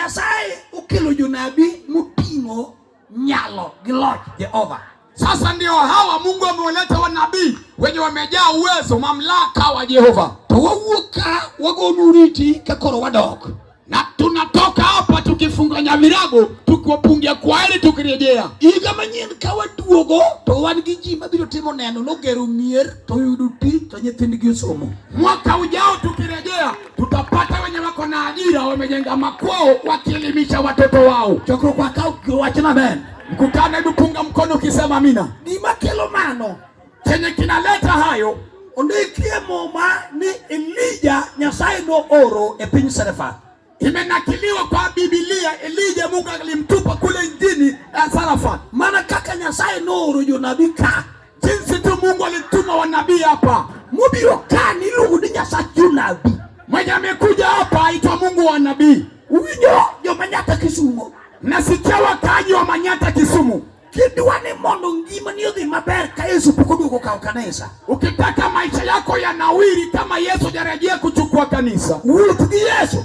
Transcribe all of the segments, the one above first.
Nyasaye okelo jonabi mupimo nyalo gi loch Jehova. Sasa ndio hawa Mungu amewaleta wanabii wenye wamejaa uwezo, mamlaka wa Jehova. To wawuoka wagonuriti kakoro wadok. Na tunatoka hapa tukifunganya virago, tukiwapungia kwaheri tukirejea. Iga manyien ka waduogo to wan gi ji mabiro timo neno nogero mier to yudo pi to nyithindgi osomo. Mwaka ujao tukirejea tutapata wenye wako na ajira, wamejenga makwao wakielimisha watoto wao. Chokro kwa kao kiwachana amen. Mkutano hebu punga mkono ukisema amina. Ni makelo mano chenye kinaleta hayo ondikie moma ni Elijah Nyasaye no oro e piny Sarefat. Imenakiliwa kwa Biblia Elijah Mungu alimtupa kule nchini Sarefat. Maana kaka Nyasaye no oro jonabi ka jinsi tu Mungu alituma wanabii hapa. Mubiro kani lugu ni Nyasaye jonabi mwenye amekuja hapa aitwa Mungu wa nabii. Uwinyo jo Manyaka Kisungu. Nasikia wakaji wa Manyaka Kisumu kidiwane mondo ngima ni odhi maber ka Yesu pokoduko kwa kanisa. Ukitaka maisha yako yanawiri kama Yesu jarejea kuchukua kanisa, wuoth gi Yesu,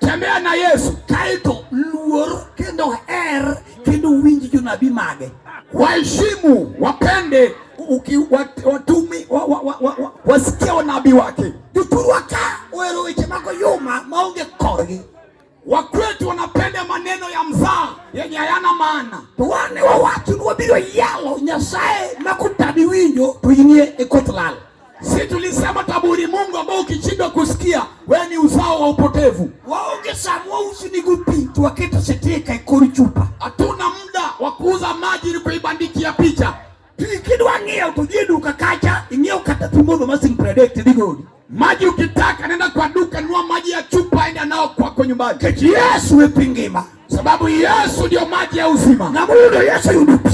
tembea na Yesu, kaito luor kendo kendo winji jonabi mage, waheshimu, wapende, watumi wasikia wanabii wake. Duturwaka wero weche mako yuma maonge korgi. Wakwetu wanapenda maneno ya mzaa yenye hayana maana. Tuwane wa watu wabiro yalo Nyasaye makutabi winjo tuinie ekotlal. Si tulisema taburi Mungu ambao ukishindwa kusikia wewe ni uzao wa upotevu. Waonge samwa usinigupi tuwaketa seteka ikori chupa. Hatuna muda wa kuuza maji ili kuibandikia picha. Tukidwa ngea utojedu ukakacha ingea ukatatumbo masing predict digodi. Maji ukitaka nenda kwa duka nunua maji ya chupa enda nao kwako nyumbani. Kechi Yesu epingima. Sababu Yesu ndio maji ya uzima. Na mudo Yesu yudupi.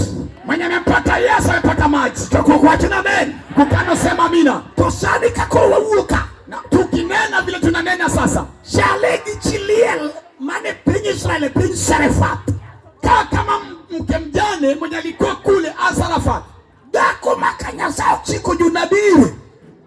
Mwenye amepata Yesu amepata maji. Choko kwa china amen. Kukano sema amina. Tosani kakoro wawuka. Na tukinena vile tunanena sasa. Shalegi chiliel mane penye Israel penye Sarefat. Kama mke mjane mwenye alikuwa kule Sarefat. Dako makanya sao chiko junabii.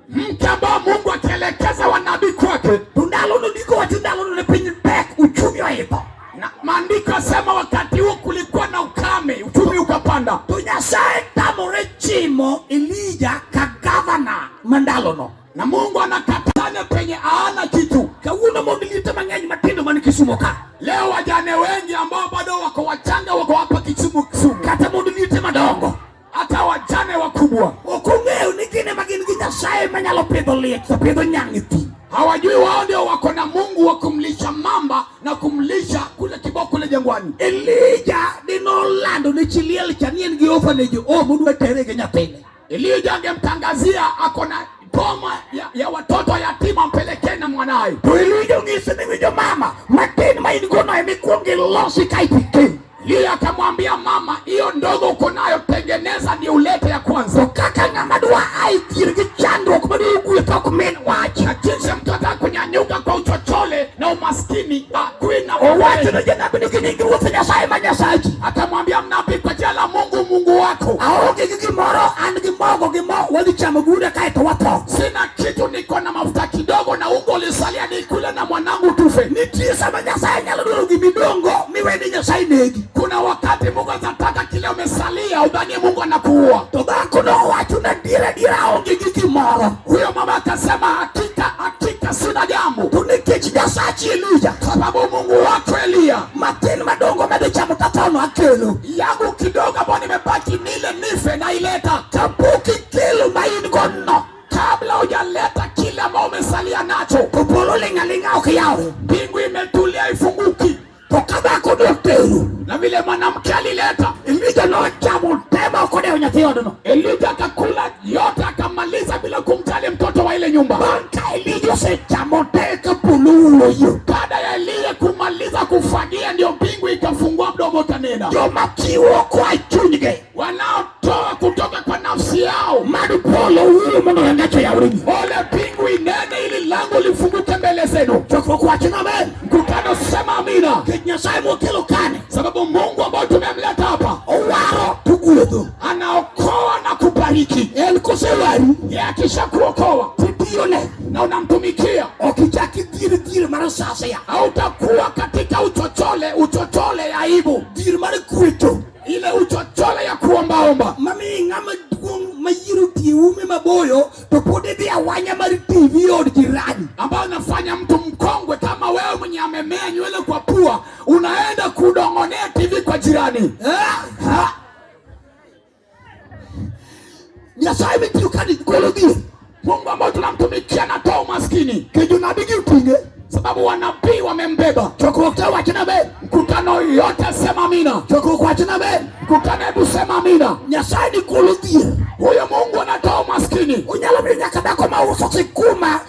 Mke ambao Mungu akielekeza wanabii kwake. Tundalo nudiko watundalo nunepinyi pek uchumi wa ipo. Na maandiko yasema wakati huo kulikuwa na ukame, uchumi ukapanda. Tunyasaye tamore chimo Elijah ka governor mandalo no. Na Mungu anakatana penye haana kitu. Kawuna mobilite mangenyi matindo mani Kisumu ka. Leo wajane wengi ambao bado wako wachanga wako hapa Kisumu. Kata mobilite madongo. Hata wajane wakubwa. Okungeo nikine magini Nyasaye manyalo pedo liek sa pedo nyangiti. Hawajui wao ndio wako na Mungu wa kumlisha mamba na kumlisha kule kiboko kule jangwani. Elijah dino lando ni chiliel chanien gi orphanage mundu terege nyapene. Elijah angemtangazia akona boma ya watoto yatima mpelekee na mwanae. To Elijah ngise ni wijo mama mateni maingono emikuonge losi kaipike. Lia akamwambia mama, hiyo ndogo uko nayo tengeneza ni ulete ya kwanza. Kaka ngamadwa aitirge chandro kumadi uguyeto kumeni wachi. Na jinsi mtoto kunyanyuka kwa uchochole na umaskini kuina wachi na jenabi nikinigi ufanya sae manyasaji. Akamwambia mnabii kwa jala Mungu wako. Aoge gimoro anigimogo gimo wali chamagude kaito wato. Sina kitu niko na mafuta kidogo na ungo lisalia nikule na mwanangu tufe. Nitisa manyasaye nyalodoro gimidongo miwe ni Nyasaye negi. Kuna wakati Mungu anataka kile umesalia udhani Mungu anakuua. Tobako no watu na dira ongi moro. Huyo mama akasema hakika sina jambo. Tunikechi Nyasaye Elijah. Sababu Mungu wako Elia. Mateni madongo mede chamu tatano akelo. Yangu kidogo ambao nimebaki nile nife na ileta. Kapuki kilo maini gono. Kabla hujaleta kile ambao umesalia nacho. Kupolo linga ukiyawe. Mbingu imetulia ifunguki. Tokabako doteru. Na vile mwanamke alileta. Elijah no chamu tema ukode unyatiodono. Elijah akakula yote akamaliza bila kumjali mtoto wa ile nyumba. Banka Elijah se chamu teka puluo yu. Baada ya Elia kumaliza kufagia ndio mbingu ikafungua mdomo kanena. Yo makiwo kwa chunyige. Wanaotoa kutoka kwa nafsi yao. Madupolo ulu mwana ngacho ya uringi. Ole mbingu inene ili lango lifunguke mbele zenu. Choko kwa china men. Mkutano sema amina. Nyasaye mwakilo kane. Sababu Mungu ambao tumemleta hapa. Owaro tuguledo. Anaokoa na kubariki. Kusewari. Ya kisha kuokoa. Tidione. Na unamtumikia. Okichaki diri mara sasa ya. Hautakuwa katika uchocho ile uchochole ya aibu, dir mar kweto, ile uchochole ya kuombaomba. Mami ng'ama duong' mayiro tiume maboyo to pod idhi awanya mar TV od jirani, ambayo nafanya mtu mkongwe kama wewe mwenye amemea nywele kwa pua unaenda kudongonea TV kwa jirani. Nyasaye mitiyo kani kolo dhie. Mungu ambao tunamtumikia anatoa umaskini. Kejo nabigi utinge, sababu wanabii wamembeba. chokruok te wachina be, Mkutano yote sema amina. chokruok wachina be, Mkutano hebu sema amina. Nyasaye ni kolo dhie. Huyo Mungu anatoa umaskini. Unyalo miyo nyaka dhako mauso sikuma,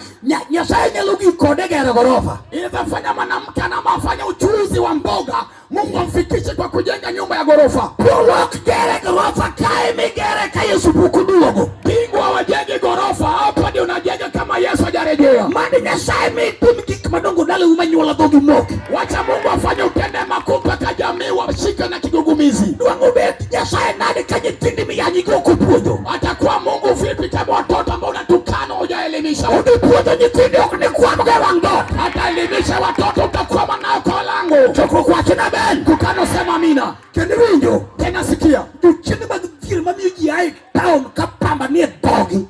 Nyasaye nyalo gi kode gero gorofa. Inafanya mwanamke anafanya uchuuzi wa mboga, Mungu amfikishe kwa kujenga nyumba ya gorofa. Prolog gere gorofa kae migere ka Yesu puku duogo. Bingwa wajenge gorofa, hapa ndio unajenga kama Yesu hajarejea. Mani Nyasaye mitim gik madongo dala umanyuola dhogi moke. Wacha Mungu afanye utende makupa kwa jamii washike na kigugumizi. Duango bet Nyasaye nade ka nyithindi miyanyigo kupuonjo. Atakuwa Mungu vipi kama watoto ambao unatukana hujaelimisha? Udipuonjo nyithindi ok ni kwamo ge wang' dhoot. Hataelimisha watoto utakwama nao kwa lango. Chokruok wachina ben. Mkutano sema amina. Kendo winjo, Tena sikia. jochiende mag thier mamiyo ji ae taon ka pamba nie dhogi.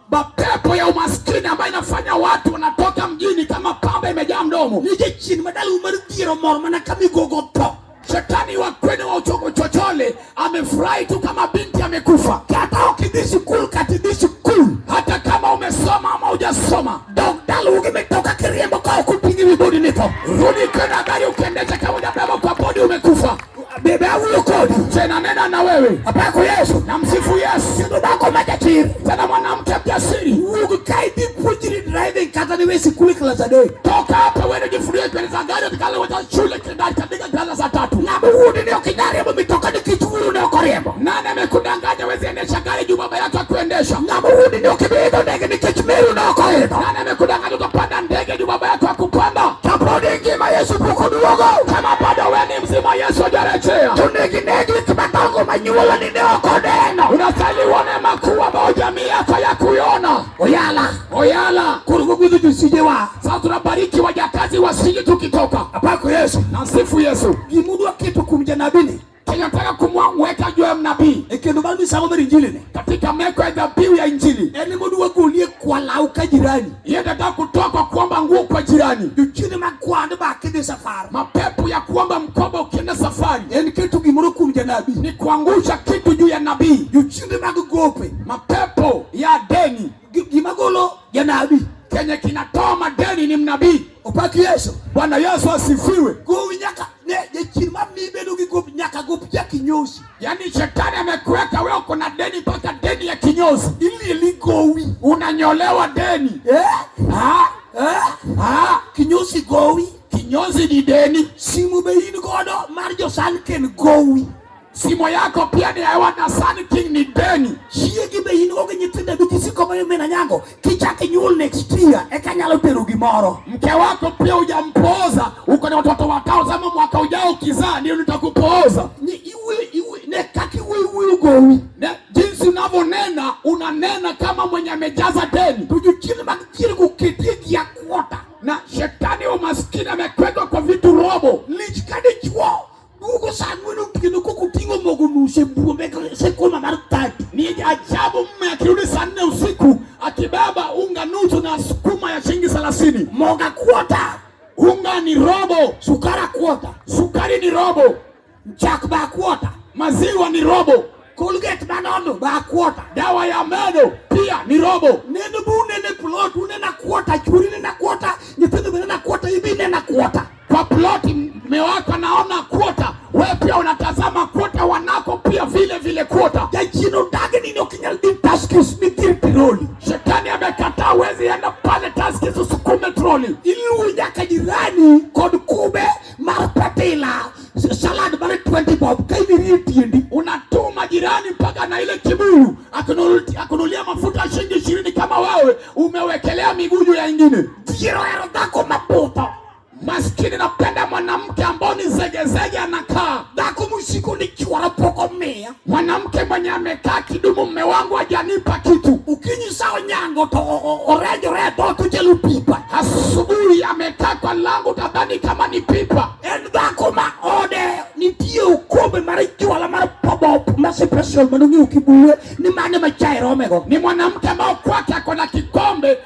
Mapepo ya umaskini ambayo inafanya watu wanatoka mjini kama pamba imejaa mdomo. Nije chien madalo mar dhiero moro mana ka migogo tho. Shetani wa kwenu wa uchochole amefurahi tu kama binti amekufa. Kata ok idhi sikul kata idhi sikul. Hata kama umesoma ama hujasoma, Dog dalo ugi mitoka kiriembo ka ok uting'i wi bodi nitho. rudi kwenda gari ukiendesha kama hujabeba kwa bodi umekufa. Bebe awuyo kodi. Tena nenda na wewe. Apako Yesu. Na msifu Yesu. Kendo dhako majachir. Tena mwanamke mjasiri. Wuog ka idhi puonjri driving kata niwe sikul klas adek. Toka hapa wewe jifungie kuendesha gari utakalo wata shule katika darasa za 3. Ng'ama wuodi ne ok inyal riembo mitoka nikech wuoru ne ok oriembo. Nani amekudanganya wewe endesha gari juu baba yako akuendesha? Ng'ama wuodi ne ok iidho ndege nikech meru ne ok oidho. Nani amekudanganya utapanda ndege juu baba yako akupanda? Kapod ingima Yesu pok oduogo. Kama bado wewe ni mzima Yesu hajarejea. To negi gik madongo manyuolani ne ok oneno. Unastahili uone makuu ambayo jamii yako hayakuiona. Oyala. Koro wagwedho josijewa. Sasa tunabariki wajakazi wasije tukitoka. Apako Yesu. Na msifu Yesu. Gimudwa keto kuom janabini. Tunataka kumweka juu ya mnabii. E kendo mar misango mar injili ne. Katika meko ya dhabihu ya injili. En modwa golie kwalau ka jirani. Yeye nataka kutoa kwa kuomba nguo kwa jirani. Jochiende mag kwand ba kidhi safar. Mapepo ya kuomba mkoba ukienda safari. En keto gimoro kuom janabi. Ni kuangusha kitu juu ya nabii. Jochiende mag gope. Mapepo ya deni. Gimagolo janabi. Kenye kinatoa madeni ni mnabii. Opaki Yesu. Bwana Yesu asifiwe. Gowi nyaka ne jachien mamiyi bedo gi gop nyaka gop ya kinyozi. Yaani shetani amekuweka wewe uko na deni mpaka deni ya kinyozi. Ilieli gowi. Unanyolewa deni. Kinyozi gowi. Kinyozi ni deni. Simu be in godo mar josan ken gowi. Simo yako pia ni hewa na Sun King ni deni. Chiegi be in goge nyithinda bikisiko mena nyango. Kichake nyuol next year eka nyalo tero gimoro. Mke wako pia hujampoza, uko na watoto watao, sema mwaka ujao ukizaa ndio nitakupooza. Ni iwe ne kaki iwe gowi. Na jinsi unavyonena, unanena kama mwenye amejaza deni. Tujuchini makiri kuketie ya kuota. Na shetani wa maskini amekweka kwa vitu robo. Lich ka Dichuo. Ugo sanwino kino kukutingo mogo nuse buombe sekoma mar 30. Ni ajabu mume akirudi saa 4 usiku akibeba unga nusu na sukuma ya shilingi 30. Moga kuota. Unga ni robo. Sukara kuota. Sukari ni robo. Chak ba kuota. Maziwa ni robo. Colgate manono ba kuota. Dawa ya meno pia ni robo. Nene bu nene plot unena kuota. Churi nena kuota. Nyithindo nena kuota. Ibi nena kuota. Kwa ploti mewaka naona kuota. Wewe pia unatazama kuota wanako pia vile kuota. Jachino dage nini okinyal di taskis mitir tiroli. Shetani amekataa wezi enda pale taskis usukume troli. Iluwo nyaka jirani kod kube mar patila. Salad mare 20 bob. Kaibiri tiendi. Unatuma jirani mpaka na ile kibuyu. Akunulia mafuta shilingi 20 kama wewe umewekelea miguu ya ingine. Tiro ero dako maputo. Maskini napenda mwanamke ambao ni zege anakaa. Dako musiko ni chwara poko mea. Mwanamke mwenye amekaa kidumu, mume wangu hajanipa kitu. Ukinyi sao nyango to orejo redo kujelu pipa. Asubuhi amekaa kwa lango tabaki sidhani kama ni pipa. En dhako ma ode nitie okombe mar juala mar pop ma special manong'eyo kibuwe ni mane ma chai romego. Ni mwanamke ambao kwake ako na kikombe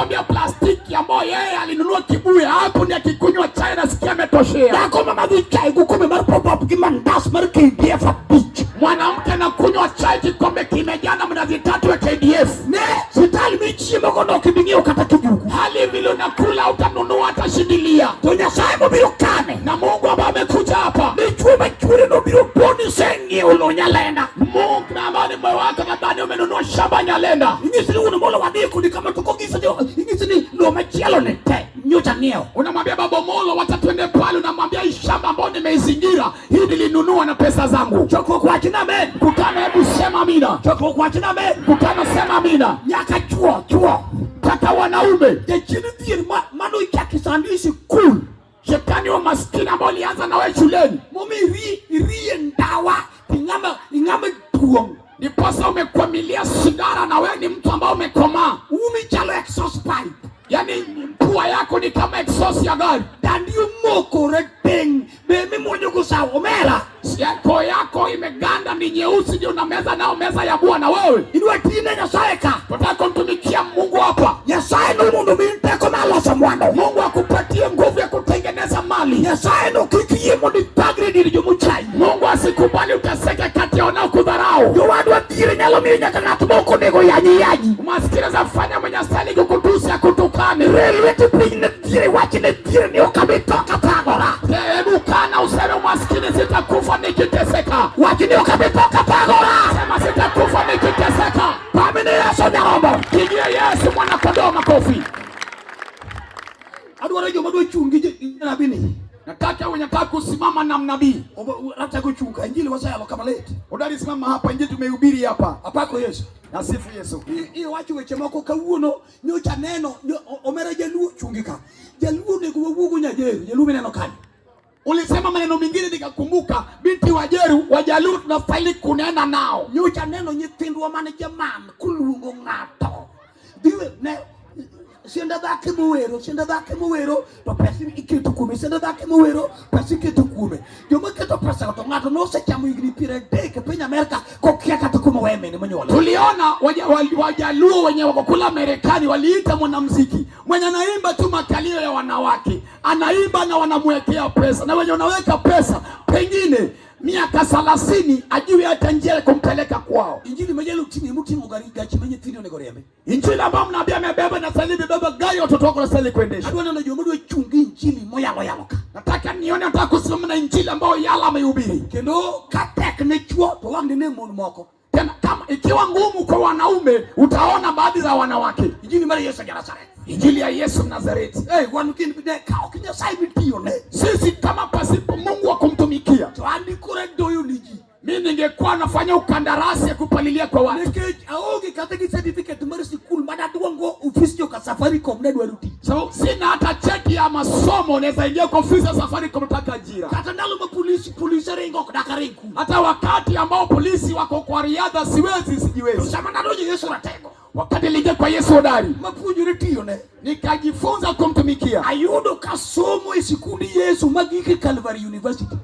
ya plastiki ambao yeye alinunua kibuye, hapo ni akikunywa chai na sikia ametoshea. Dhako ma madhi chai gokombe mar pop gi mandas mar KDF abich. Mwanamke anakunywa chai kikombe kimejaa na mandazi 3 ya KDF. Ne sitali michiemo gono kibingio kata kijugu. Hali vile unakula utanunua hata shindilia. To Nyasaye mobiro kane Na Mungu ambaye amekuja hapa. Dichuo machuri no biro poni sengi ulo Nyalenda. Mungu na amani moyo wako nadhani umenunua shamba Nyalenda. Ingisi ni unamola wadiko ni kama tuko gisa jo. Ingisi ni lo machielo ne te nyocha nieo. Unamwambia baba Molo watatwende pale, unamwambia hii shamba ambayo nimeizingira hii nilinunua na pesa zangu. Choko kwa china amen. Kutana, hebu sema amina. Choko kwa china amen. Kutana, sema amina. Nyaka chuo. Kata wanaume. Ya chini dhiri mano ichaki sandisi cool. Shetani wa maskini ambao alianza na wewe shuleni. Momi rie ndawa. Ingama tuong. Niposa umekwamilia sigara na wewe ni mtu ambao umekomaa. Umi chalo exhaust pipe. Yani pua yako ni kama exhaust ya gari. Dandiyo moko reteng. Bemi mwenye kusawa omera. Siako yako imeganda ni nyeusi ndio na meza nao meza ya Bwana wewe. Inua tine Nyasaye ka. Tunataka kumtumikia Mungu hapa. Nyasaye no mundu minteko malosa mwando. Mungu akupatie nguvu ya kutengeneza mali. Nyasaye no kikiye mundi tagri diri muchai. Mungu asikubali uteseke kati ya wanaokudharau. Yo wadu atire nyalo minya kanatu moko nego yanyi. Umasikini za fanya mwenye stali kukutusi ya kutukani. Relwe tupini netire wachi netire ni okabitoka pagora. Hebu kana useme umasikini sitakufa nikiteseka. Wachi ni okabitoka pagora. Sema sitakufa nikiteseka. Pamine Yesu nyarombo. Pigie Yesu mwana kondoo makofi. Aduara jo madwe chungi nabini. Nataka unataka kusimama na mnabii. Nataka kuchunga injili wasaya kama late. Udali simama hapa, injili tumehubiri hapa. Apako Yesu. Nasifu Yesu. Hii wachi weche moko kawuono nyocha neno omera jaluo chungika. Jaluo ne kuwugo nyajeru, jaluo neno kani. Ulisema maneno mengine nikakumbuka, binti wa Jeru wa Jaluo tunastahili kunena nao. Nyocha neno nyithindwa mane jaman kuluongo ng'ato. Diwe ne sienda dhake mowero to pesi iketo kume. Sienda dhake mowero pesi iketo kume. Joma keto pesa to ng'ato no sechamo higni 30 piny Amerika kokia kata kuma wemene manyolo. Tuliona Wajaluo wenye wako kula Marekani waliita mwanamuziki mwenye anaimba tu makalio ya wanawake, anaimba na wanamwekea pesa, na wenye wanaweka pesa pengine miaka 30 ajui hata njia kumpeleka kwao. Injili majalo tini muti mugariga chimenye tini onegoreme. Injili ambayo mnabii amebeba na salibi beba gari watoto wako na sali kuendesha. Adwana na jomodo chungi injili moyalo yaloka. Nataka nione nataka kusimama na injili ambayo yala amehubiri. Kendo katek ne chuo to wangi ne mon moko. Tena kama ikiwa ngumu kwa wanaume utaona baadhi za wanawake. Injili mara Yesu Nazareth. Injili ya Yesu Nazareti. Wanukin bide ka okinya sai bitio ne. Sisi kama pasipo Mungu wa kumtumikia. To andi kure doyo liji. Mimi ningekuwa nafanya ukandarasi ya kupalilia kwa watu. Neke aogi kataki certificate mara sikul madadwango ofisi yo ka Safaricom ne dwaruti. So sina hata cheti ya masomo naweza ingia kwa ofisi ya Safaricom nataka ajira. Kata ndalo polisi ringo kudakariku. Hata wakati ambao polisi wako kwa riadha sijiwezi. Sama nalo Yesu ratego. Wakati nilija kwa Yesu hodari, mapunjure tiyo ne. Nikajifunza kumtumikia. Ayudo kasomo isikundi Yesu magiki Calvary University.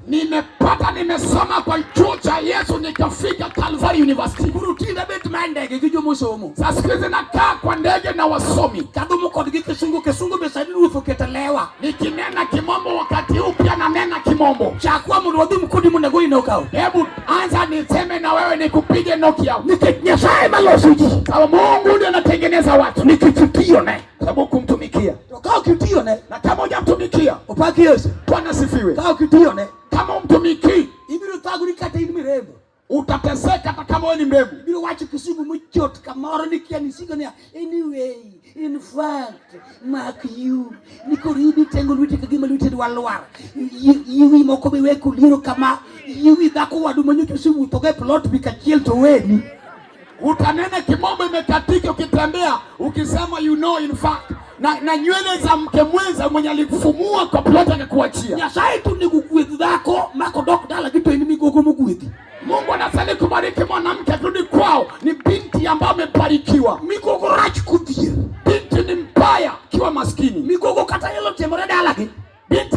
Nimesoma kwa chuo cha Yesu nikafika Calvary University. Kurutinda bet mandege kijomo somo. Sasa hizi nakaa kwa ndege na wasomi. Kadomo kodigi Kisungu besadi ufoketalewa. Nikinena kimombo wakati huu pia na nena kimombo. Chakua mwadhi mkudi mnagoi knockout. Hebu anza niseme na wewe nikupige knockout. Nyasaye malosuji. Sababu Mungu ndiye anatengeneza watu. Nikitio ne. Sababu kumtumikia. Kama ukitio ne. Na kama hujamtumikia, upaki Yesu. Bwana sifiwe. Kama ukitio ne. Kama umtumiki, ibiro taguri kata ni mirembo. Utateseka hata kama wewe ni mrembo. Ibiro wacha Kisumu mchot kamaro nikiani sigania. Anyway, in fact, mark you. Nikoridi tengo lwiti kagima lwiti walwar. Yiwi moko bewe kuliro kama yiwi dhako wadu manyo Kisumu toge plot bikachiel to weni. Utanena kimombo imekatika ukitembea ukisema you know in fact na nywele za mke mwenza mwenye alikufumua kwa plot akakuachia. Nyasaye tu nikukuethi dhako mako dok dala kito ini migogo mukuethi. Mungu anasali kubariki mwanamke turudi kwao ni binti ambayo amebarikiwa. Migogo rach kuthia. Binti ni mbaya kiwa maskini. Migogo kata yelo temore dala ki. Binti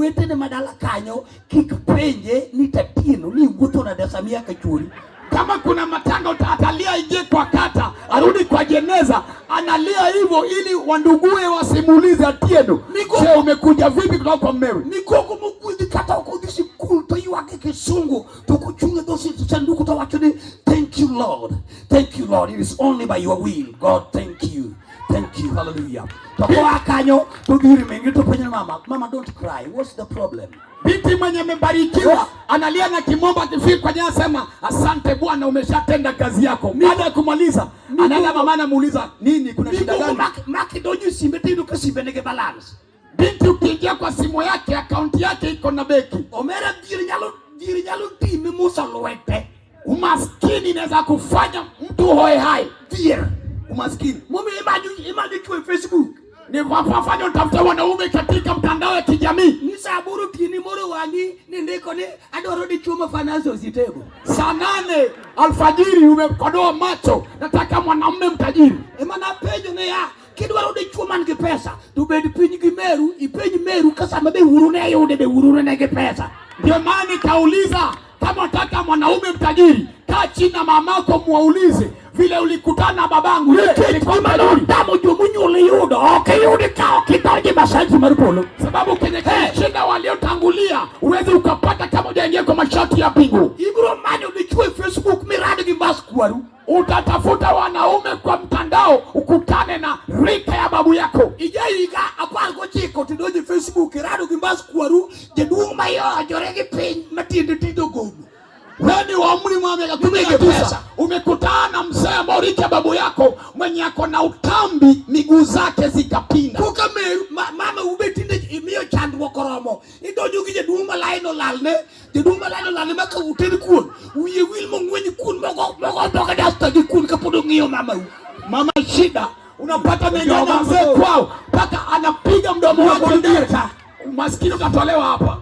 wetene madala kanyo kik penje ni Tatieno ni wuotho na Dasamia kachuri. Kama kuna matanga atalia ingie kwa kata, arudi kwa jeneza, analia hivyo ili wandugue wasimulize Atieno. Je, umekuja vipi kutoka kwa mmewe? Migogo mugudi kata ukodisi kulto yuake Kisungu. Tukuchunga dosi sanduku tawachoni. Thank you Lord. Thank you Lord. It is only by your will. God, thank you. Thank you. Hallelujah. Tokoa kanyo, tubiri mengi tupenya mama. Mama, don't cry. What's the problem? Binti mwenye mbarikiwa analia na kimomba kifika kwa jana, sema asante Bwana umeshatenda kazi yako. Baada ya kumaliza anaenda mama anamuuliza nini, kuna shida gani? Maki doju simetindo kasimbe nege balance. Binti ukiingia kwa simu yake, akaunti yake iko na beki. Omera diri nyalo timi musa loete. Umaskini inaweza kufanya mtu hoe hai. Dear, umaskini. Mimi imagine kwa Facebook. Ni wafanya utafuta wanaume katika mtandao ya kijamii. Ni saburu tini moro wangi ni ndiko ni adoro Dichuo mafanazo zitego. Saa 8 alfajiri umekodoa macho, nataka mwanamume mtajiri. Emana pejo ne ya kidwaro Dichuo man gi pesa to bed piny gi meru ipenyi meru kasama be uru ne yude be uru ne gi pesa. Ndio maana kauliza kama nataka mwanaume mtajiri, kaa chini na mamako muaulize vile ulikutana babangu ilikuwa malori damu jumunyuli yudo okay yude kao kitaji masaji marupolo sababu kwenye shida waliotangulia uweze ukapata kama hujaingia kwa masharti ya pingu. Ibro manyo Dichuo Facebook miradi gi Mbas Kwaru. Utatafuta wanaume kwa mtandao ukutane na rika ya babu yako. Ijaiga apargo chiko tidoji Facebook rado gi Mbas Kwaru Jaduong mayo joregi piny matinde tido gogo. Wewe wa umri wa miaka 19 umekutana mzee ambao rika babu yako mwenye ako na utambi miguu zake zikapinda. Kuka mama ubetinde imiyo chandwa koromo. Idoju gi Jaduong malaino lalne. Jaduong malaino lalne maka uteni kuon. Uye wil mongwenyi kuon mogo doka dasta gi kuon kapodo ngiyo mama u. Mama shida unapata mengine mzee kwao mpaka anapiga mdomo wake ndio. Maskini katolewa hapa.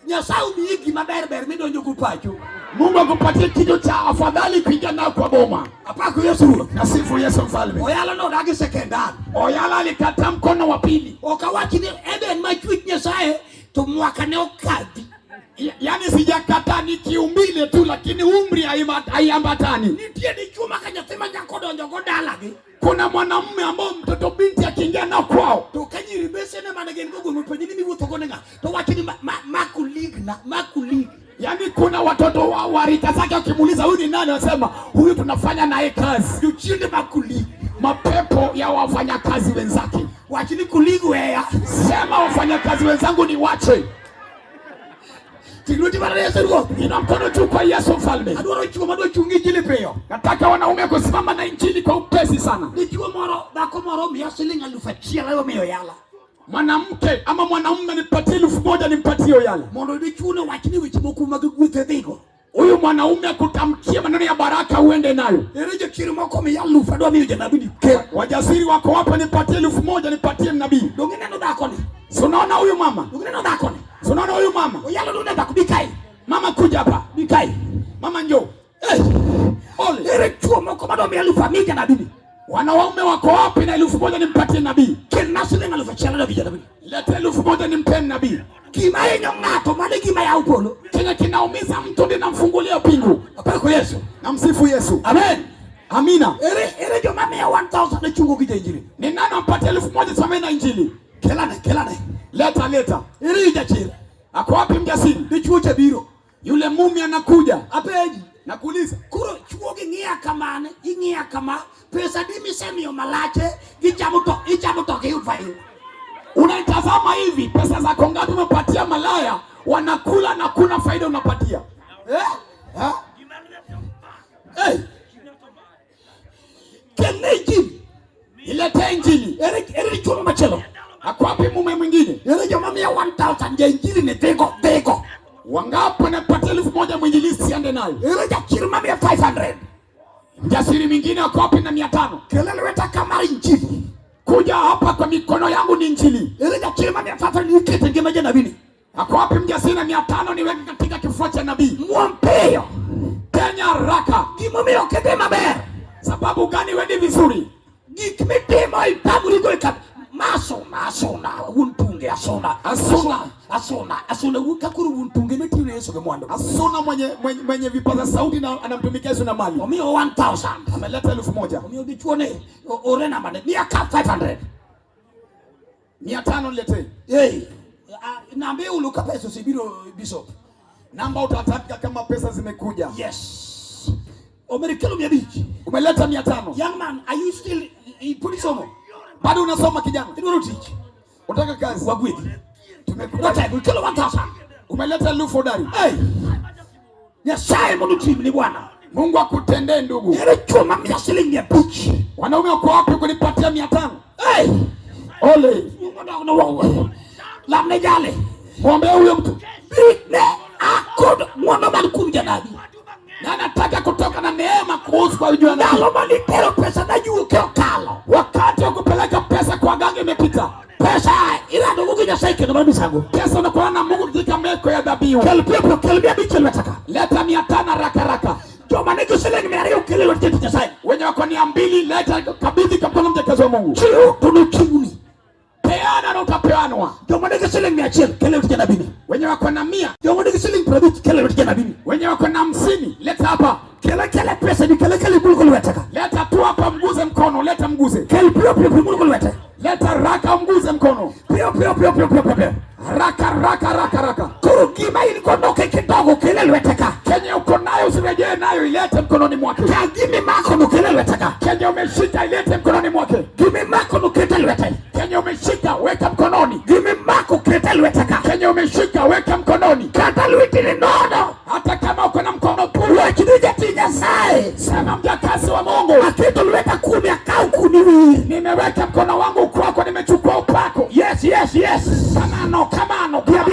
Nyasau miigi maber midonjo kupacho. Mungu akupatie kitu cha afadhali piga nao kwa boma. Apako Yesu. Nasifu Yesu mfalme. Oyala no dagi sekendari. Oyala alikata mkono wa pili. Okawachi ni Eden machwit Nyasaye to mwaka ne okadhi. Yaani sijakata ni kiumbile tu lakini umri haiambatani. Nitie Dichuo makanyasema nyako donjo godala gi. Kuna mwanamume ambao mtoto binti akiingia na kwao to kanyiri besene manage ngogo mpenye nini wuotho gonenga to wachi ni makulig. Yaani kuna watoto wa rika zake wakimuuliza huyu ni nani, wasema huyu tunafanya naye kazi. Yuchinde makulig. Mapepo ya wafanyakazi wenzake. Wachi ni kulig weya. Sema wafanyakazi wenzangu ni wache. Tigrudi bara Yesu ruo. Ina mkono juu kwa Yesu mfalme. Adoro chuo mado chungi jili peyo. Nataka wanaume kusimama na injili kwa upesi sana. Dichuo moro dako moro miya shilingi 1,000 leo miyo yala. Mwanamke ama mwanamume nipatie 1,000 nimpatie yala. Mondo Dichuo na wachini wichi moku magugwete dhigo. Huyu mwanaume kutamkia maneno ya baraka uende nayo. Ereje chiri moko miya 1,000 adwa miyo janabi. Wajasiri wako hapa nipatie 1,000 nipatie nabii. Dongine no dako ni. Unaona huyu mama? Dongine no dako ni. Unaona huyu mama? Oyala nune dako bikai. Mama kuja hapa. Bikai. Mama njoo. Ole. Ere chuo moko mado miya 1,000 janabi. Wanaume wako wapi na 1,000 nimpatie nabii? Kena shilingi 1,000 na vijana. Leta 1,000 nimpe nabii. Kima yenyo ngato mane kima ya upolo. Kenya kinaumiza mtu ninamfungulia pingu. Apako Yesu. Namsifu Yesu. Amen. Amina. Ere jo mame ya 1,000 na chungo kija injili. Ni nani ampatie 1,000 sameni na injili? Kelane. Leta. Ere ijachira. Ako wapi mjasiri? Dichuo cha biro. Yule mumi anakuja. Apeji. Nakuuliza. Kuro chuo gingia kamane. Ingia kama. Pesa dimi semiyo malache. Ichamu toke yudfayu. Unaitazama hivi. Pesa zako ngapi umepatia malaya. Wanakula na kuna faida unapatia. Kene injili. Ilete injili. Ere chuo machelo. Ako wapi mume mwingine? Ere jo mame ya 1,000 ya injili ni tego. Wangapi wanapatia 1,000 mwinjilisti ande nayo? Ere ja chiri mame ya 500. Mjasiri mwingine ako wapi na 500? Kelele weta kama injili. Kuja hapa kwa mikono yangu ni injili. Ere ja chiri mame ya 500 nikete ngema jana bini. Ako wapi mjasiri na 500 niweke katika kifua cha nabii? Mwampeyo. Kenya raka. Kimomi okete maber. Sababu gani wendi vizuri? Gikmitimo itamuri go ikap. Maso na untunge. nge asona kakuru untunge metile Yesu gemwando. Asona mwenye vipaza sauti na anamtumikia Yesu na mali. Omio 1000. Ameleta 1000. Omio Dichuo ne orena mane ni aka 500. 500 lete. Nambe uluka pesa sibiro bishop. Namba utataka kama pesa zimekuja. Yes. Omerikelo 200. Umeleta 500. Young man, are you still somo? Bado unasoma kijana? Tinurutich. Unataka kazi? Wagwidi. Tumekuta kilo 1000. Umeleta 1000. Nyasaye mwanutimu ni Bwana. Mungu akutendee ndugu. Yale choma 500. Wanaume wako wapi kunipatia 500? Ole. Lamne jale. Mwambie huyo mtu. Ne akodo mwana balikuja nabi. Na nataka kutoka na neema kuhusu kwa ujua na. Nalo malitero pesa na juu kalo. Wakati wa kupeleka pesa kwa ganga imepita. Pesa ila ndugu kija saiki na mimi sangu. Pesa unakuwa na Mungu katika meko ya dhabihu. Kelbia bicho nataka. Leta 500 haraka. Jo maneno sile nimeario kile wote tutasai. Wenye wako 200 leta kabidhi kwa mkono mtakazo wa Mungu. Chio tunuchuni. Peana na utapeanwa. Jo maneno sile nimeachia kile wote na bini. Wenye wako 100. Jo maneno sile product kile wote na bini. Wenye wako 50 leta hapa. Kile pesa ni kile bulgol wataka. Leta tu hapa mguze mkono, leta mguze. Pio bulgol wataka. Leta raka mguze mkono. Pio. Raka. Kurukima ili kondoke kidogo kile wataka. Kenya uko nayo usirejee nayo, ilete mkononi mwake. Kagimi mako no kile wataka. Kenya umeshika ilete mkononi mwake. Gimi mako no kile wataka. Kenya umeshika weka mkononi. Gimi mako kile wataka. Kenya umeshika weka mkononi. Kata luitini nono. Hata kama uko na mkono tu. Wakidija Nyasaye. Sema mjakazi wa Mungu. Akitu luweka 10 akau 10. Nimeweka mkono wangu kwako, nimechukua upako. Yes. Kamano. Bia.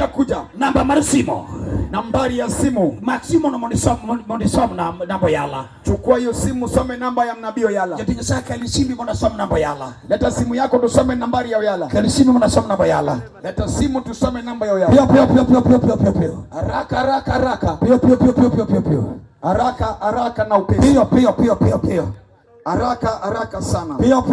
Kuja. Namba marisimo. Nambari ya simu. Maximo na monisom na namba yala. Chukua hiyo simu, some namba ya mnabio yala. Jatinya saka ilisimi monisom namba yala. Leta simu yako tusome nambari ya yala. Ilisimi monisom namba yala. Leta simu tusome namba ya yala. Pio. Haraka. Pio. Haraka na upesi. Pio. Haraka sana. Pio.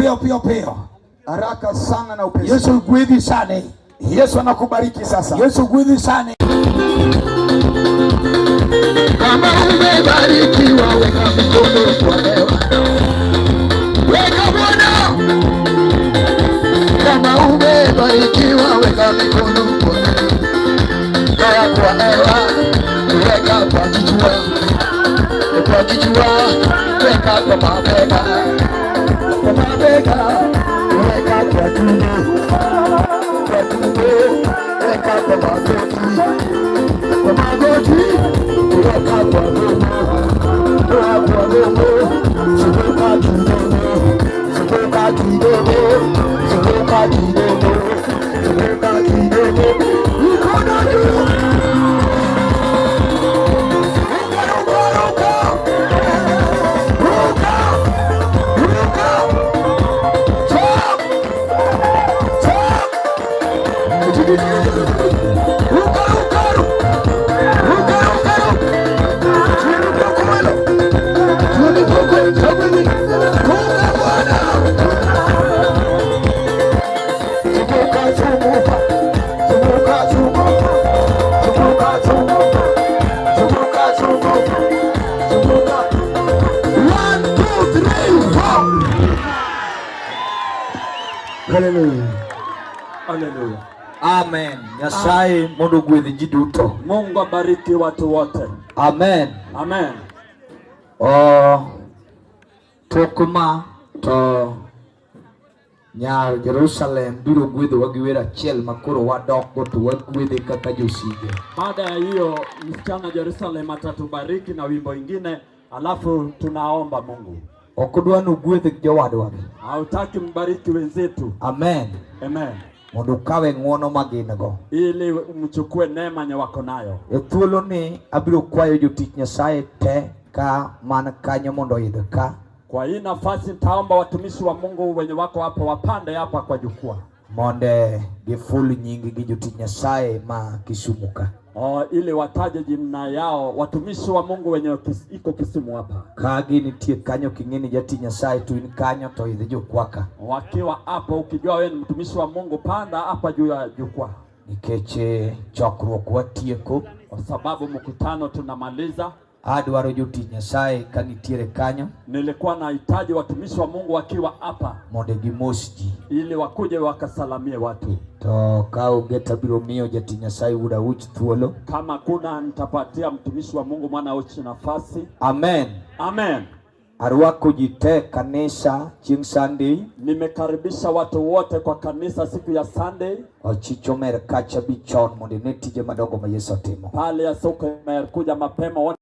Haraka sana na upesi. Yesu gwidhi sana. Yesu anakubariki sasa. Yesu gwidhi sana. Kama umebarikiwa weka mikono kwa hewa. Weka Bwana. Kama umebarikiwa weka mikono kwa hewa. Kaya kwa hewa. Weka kwa kichwa. Kwa kichwa. Weka kwa mabega. Kwa mabega. Weka kwa tumbo. Kwa tumbo. Weka kwa magoti. Kwa magoti. Weka kwa gogo. Kwa gogo. Zunguka kidogo. Mikono juu. Hallelujah. Amen. Nyasaye mondo gwedhi ji duto. Mungu abariki watu wote. Amen. Tokuma to nyar Jerusalem biro gwedho wa gi wera achiel makoro wadok to wagwedhe kaka josige. Baada ya hiyo msichana Jerusalem atatubariki na wimbo ingine, alafu tunaomba Mungu. Okudwa no gwedhe jowadwa. Hautaki mbariki wenzetu. Amen. Mondo kawe ng'wono magin-go. Ili mchukue neema nye wako nayo. E thuolo ni abiro kwayo jotich Nyasaye te ka man kanyo mondo idh ka. Kwa hii nafasi nitaomba watumishi wa Mungu wenye wako hapa wapande hapa kwa jukwaa. Monde giful nyingi gi jotich Nyasaye ma Kisumu ka. ili wataje jina yao watumishi wa Mungu wenye iko Kisumu hapa. Kagi nitie kanyo kingeni jati Nyasaye tu in kanyo to idhi jukwaka. Wakiwa hapa ukijua wewe ni mtumishi wa Mungu, panda hapa juu ya jukwaa. Nikeche chokruok watieko, kwa sababu mkutano tunamaliza. Adwaro joti Nyasaye kanitiere kanyo. Nilikuwa nahitaji watumishi wa Mungu wakiwa hapa mondo gimosji, ili wakuje wakasalamie watu. To kao geta biro miyo jati Nyasaye uda uch thuolo. Kama kuna nitapatia mtumishi wa Mungu mwana uchi nafasi. Amen. Amen. Arwako jite kanisa chieng Sunday. Nimekaribisha watu wote kwa kanisa siku ya Sunday. Ochicho mer kacha bichon mondo ne tije madongo ma Yesu timo. Pale ya soko mer kuja mapema.